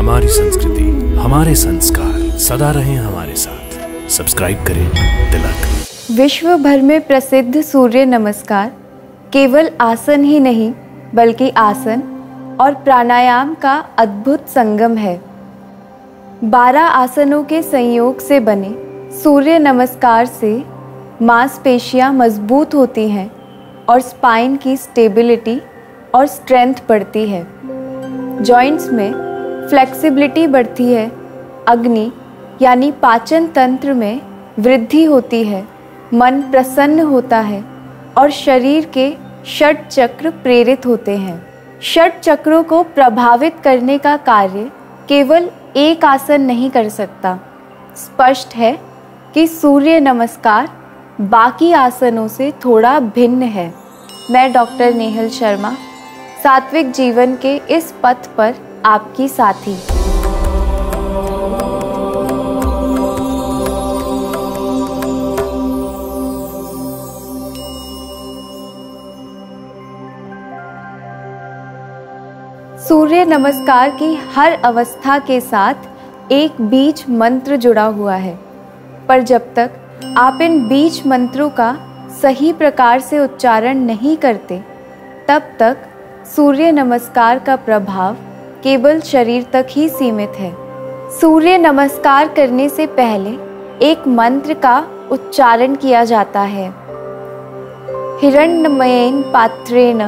हमारी संस्कृति, हमारे संस्कार सदा रहें हमारे साथ। सब्सक्राइब करें तिलक। विश्व भर में प्रसिद्ध सूर्य नमस्कार केवल आसन ही नहीं बल्कि आसन और प्राणायाम का अद्भुत संगम है। 12 आसनों के संयोग से बने सूर्य नमस्कार से मांसपेशियां मजबूत होती हैं और स्पाइन की स्टेबिलिटी और स्ट्रेंथ बढ़ती है। जॉइंट्स में फ्लेक्सिबिलिटी बढ़ती है। अग्नि यानी पाचन तंत्र में वृद्धि होती है। मन प्रसन्न होता है और शरीर के षट चक्र प्रेरित होते हैं। षट चक्रों को प्रभावित करने का कार्य केवल एक आसन नहीं कर सकता। स्पष्ट है कि सूर्य नमस्कार बाकी आसनों से थोड़ा भिन्न है। मैं डॉक्टर नेहल शर्मा, सात्विक जीवन के इस पथ पर आपकी साथी। सूर्य नमस्कार की हर अवस्था के साथ एक बीज मंत्र जुड़ा हुआ है, पर जब तक आप इन बीज मंत्रों का सही प्रकार से उच्चारण नहीं करते, तब तक सूर्य नमस्कार का प्रभाव केवल शरीर तक ही सीमित है। सूर्य नमस्कार करने से पहले एक मंत्र का उच्चारण किया जाता है। हिरण्मयेन पात्रेण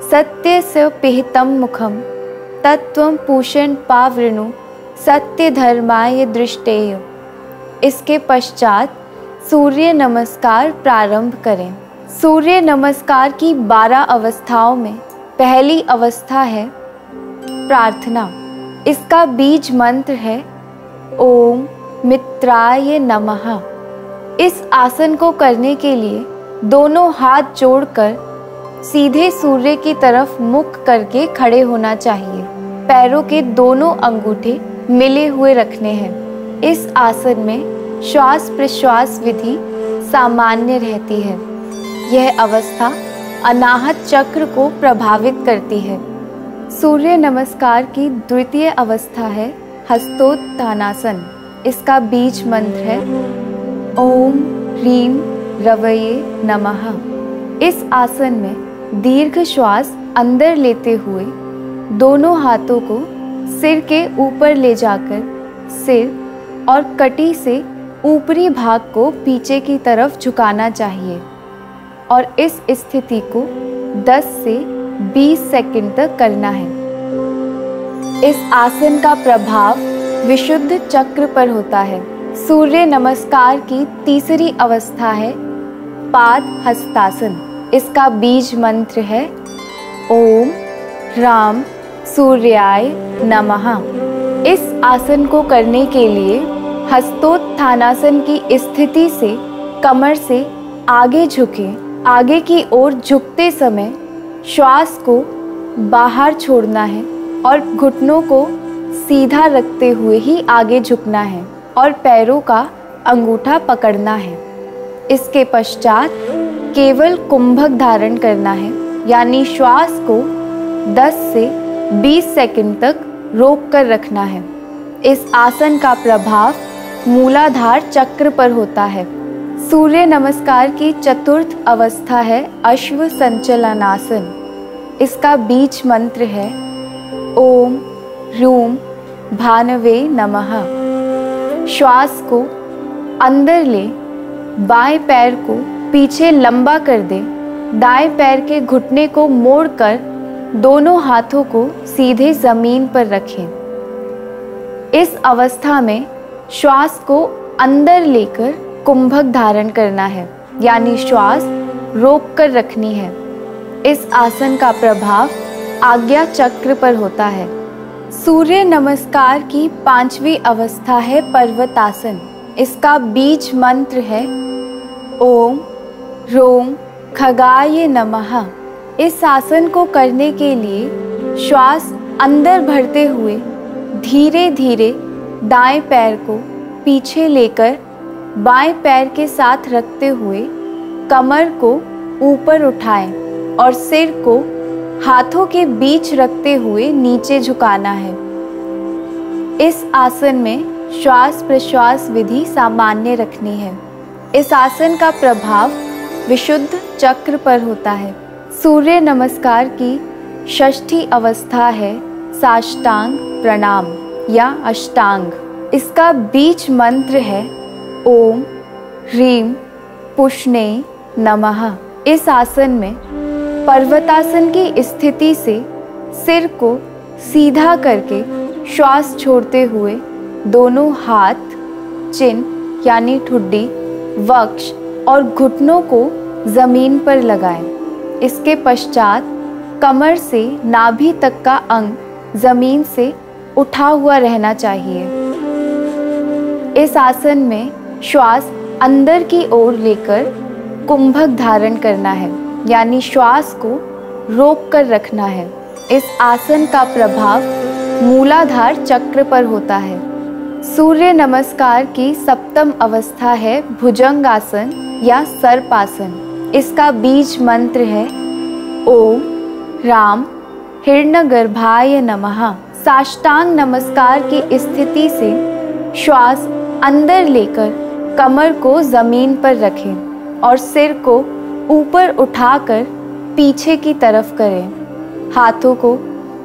सत्यस्य पिहितं मुखं तत्त्वं पूषण पावृणु सत्य धर्माय दृष्टेय। इसके पश्चात सूर्य नमस्कार प्रारंभ करें। सूर्य नमस्कार की 12 अवस्थाओं में पहली अवस्था है प्रार्थना। इसका बीज मंत्र है ओम मित्राय नमः। इस आसन को करने के लिए दोनों हाथ जोड़कर सीधे सूर्य की तरफ मुख करके खड़े होना चाहिए। पैरों के दोनों अंगूठे मिले हुए रखने हैं। इस आसन में श्वास प्रश्वास विधि सामान्य रहती है। यह अवस्था अनाहत चक्र को प्रभावित करती है। सूर्य नमस्कार की द्वितीय अवस्था है हस्तोत्थानासन। इसका बीज मंत्र है ओम ह्रीम रवये नमः। इस आसन में दीर्घ श्वास अंदर लेते हुए दोनों हाथों को सिर के ऊपर ले जाकर सिर और कटी से ऊपरी भाग को पीछे की तरफ झुकाना चाहिए और इस स्थिति को 10 से 20 सेकंड तक करना है। इस आसन का प्रभाव विशुद्ध चक्र पर होता है। सूर्य नमस्कार की तीसरी अवस्था है पाद हस्तासन। इसका बीज मंत्र है ओम ह्राम सूर्याय नमः। इस आसन को करने के लिए हस्तोत्थानासन की स्थिति से कमर से आगे झुकें। आगे की ओर झुकते समय श्वास को बाहर छोड़ना है और घुटनों को सीधा रखते हुए ही आगे झुकना है और पैरों का अंगूठा पकड़ना है। इसके पश्चात केवल कुंभक धारण करना है, यानी श्वास को 10 से 20 सेकंड तक रोक कर रखना है। इस आसन का प्रभाव मूलाधार चक्र पर होता है। सूर्य नमस्कार की चतुर्थ अवस्था है अश्व संचलनासन। इसका बीज मंत्र है ओम ह्रूम भानवे नमः। श्वास को अंदर ले, बाएं पैर को पीछे लंबा कर दें। दाएं पैर के घुटने को मोड़कर दोनों हाथों को सीधे जमीन पर रखें। इस अवस्था में श्वास को अंदर लेकर कुंभक धारण करना है, यानी श्वास रोक कर रखनी है। इस आसन का प्रभाव आज्ञा चक्र पर होता है। सूर्य नमस्कार की 5वीं अवस्था है पर्वतासन। इसका बीज मंत्र है ओम ह्रोम खगाय नमः। इस आसन को करने के लिए श्वास अंदर भरते हुए धीरे धीरे दाएं पैर को पीछे लेकर बाएं पैर के साथ रखते हुए कमर को ऊपर उठाएं और सिर को हाथों के बीच रखते हुए नीचे झुकाना है। इस आसन में श्वास प्रश्वास विधि सामान्य रखनी है। इस आसन का प्रभाव विशुद्ध चक्र पर होता है। सूर्य नमस्कार की षष्ठी अवस्था है साष्टांग प्रणाम या अष्टांग। इसका बीज मंत्र है ओम ह्रीं पुष्णे नमः। इस आसन में पर्वतासन की स्थिति से सिर को सीधा करके श्वास छोड़ते हुए दोनों हाथ चिन्ह यानी ठुड्डी, वक्ष और घुटनों को जमीन पर लगाएं। इसके पश्चात कमर से नाभि तक का अंग जमीन से उठा हुआ रहना चाहिए। इस आसन में श्वास अंदर की ओर लेकर कुंभक धारण करना है, यानी श्वास को रोक कर रखना है। इस आसन का प्रभाव मूलाधार चक्र पर होता है। सूर्य नमस्कार की सप्तम अवस्था है भुजंगासन या सर्पासन। इसका बीज मंत्र है ओम राम हिरण्यगर्भाय नमः। साष्टांग नमस्कार की स्थिति से श्वास अंदर लेकर कमर को जमीन पर रखें और सिर को ऊपर उठाकर पीछे की तरफ करें। हाथों को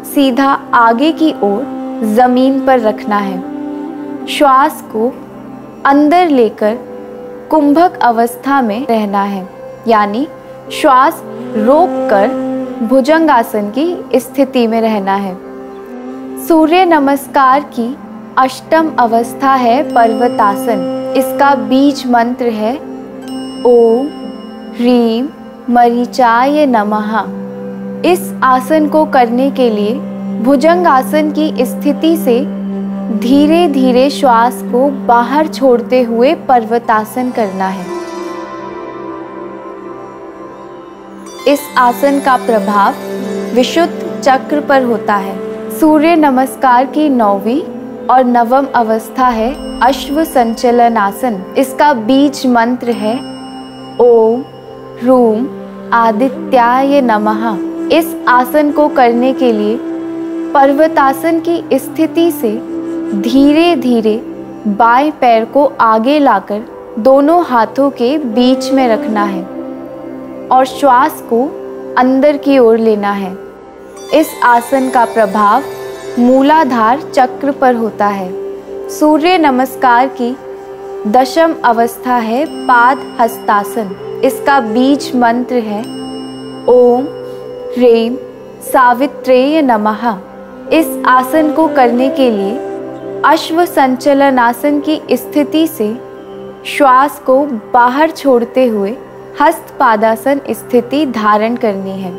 सीधा आगे की ओर जमीन पर रखना है। श्वास को अंदर लेकर कुंभक अवस्था में रहना है, यानी श्वास रोककर भुजंगासन की स्थिति में रहना है। सूर्य नमस्कार की अष्टम अवस्था है पर्वतासन। इसका बीज मंत्र है ओम ह्रीं मरीचाय नमः। इस आसन को करने के लिए भुजंगासन की स्थिति से धीरे धीरे श्वास को बाहर छोड़ते हुए पर्वतासन करना है। इस आसन का प्रभाव विशुद्ध चक्र पर होता है। सूर्य नमस्कार की 9वीं और 9वीं अवस्था है अश्व संचलनासन। इसका बीज मंत्र है ओम ह्रूं आदित्याय नमः। इस आसन को करने के लिए पर्वतासन की स्थिति से धीरे धीरे बाएं पैर को आगे लाकर दोनों हाथों के बीच में रखना है और श्वास को अंदर की ओर लेना है। इस आसन का प्रभाव मूलाधार चक्र पर होता है। सूर्य नमस्कार की 10वीं अवस्था है पाद हस्तासन। इसका बीज मंत्र है ओम ह्रीं सावित्रेय नमः। इस आसन को करने के लिए अश्व संचलनासन की स्थिति से श्वास को बाहर छोड़ते हुए हस्तपादासन स्थिति धारण करनी है।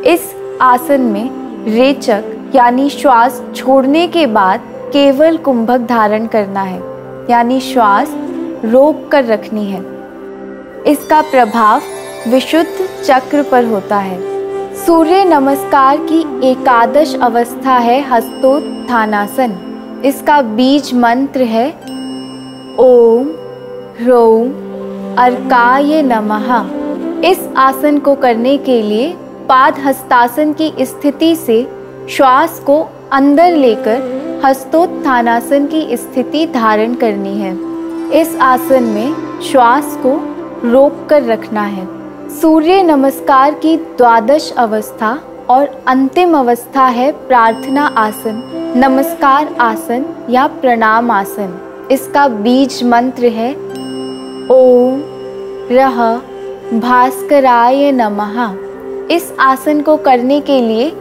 इस आसन में रेचक यानी श्वास छोड़ने के बाद केवल कुंभक धारण करना है, यानी श्वास रोक कर रखनी है। इसका प्रभाव विशुद्ध चक्र पर होता है। सूर्य नमस्कार की एकादश अवस्था है हस्तोत्थानासन। इसका बीज मंत्र है ओम ह्रौं अर्काय नमः। इस आसन को करने के लिए पाद हस्तासन की स्थिति से श्वास को अंदर लेकर हस्तोत्थानासन की स्थिति धारण करनी है। इस आसन में श्वास को रोक कर रखना है। सूर्य नमस्कार की द्वादश अवस्था और अंतिम अवस्था है प्रार्थना आसन, नमस्कार आसन या प्रणाम आसन। इसका बीज मंत्र है ओम रह भास्कराय नमः। इस आसन को करने के लिए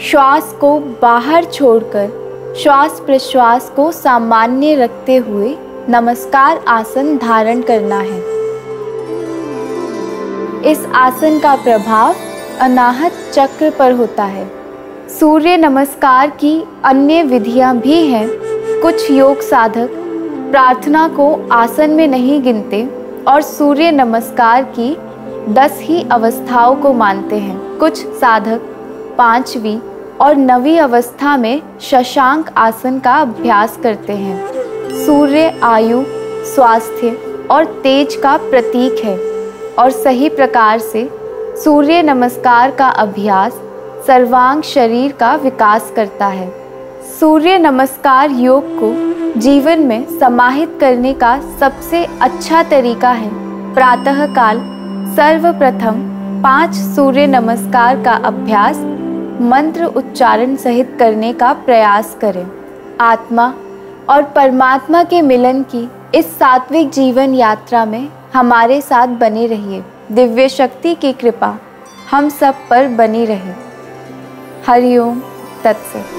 श्वास को बाहर छोड़कर श्वास प्रश्वास को सामान्य रखते हुए नमस्कार आसन धारण करना है। इस आसन का प्रभाव अनाहत चक्र पर होता है। सूर्य नमस्कार की अन्य विधियां भी हैं। कुछ योग साधक प्रार्थना को आसन में नहीं गिनते और सूर्य नमस्कार की 10 ही अवस्थाओं को मानते हैं। कुछ साधक 5वीं और 9वीं अवस्था में शशांक आसन का अभ्यास करते हैं। सूर्य आयु, स्वास्थ्य और तेज का प्रतीक है और सही प्रकार से सूर्य नमस्कार का अभ्यास सर्वांग शरीर का विकास करता है। सूर्य नमस्कार योग को जीवन में समाहित करने का सबसे अच्छा तरीका है प्रातःकाल सर्वप्रथम 5 सूर्य नमस्कार का अभ्यास मंत्र उच्चारण सहित करने का प्रयास करें। आत्मा और परमात्मा के मिलन की इस सात्विक जीवन यात्रा में हमारे साथ बने रहिए। दिव्य शक्ति की कृपा हम सब पर बनी रहे। हरि ओम तत्सत।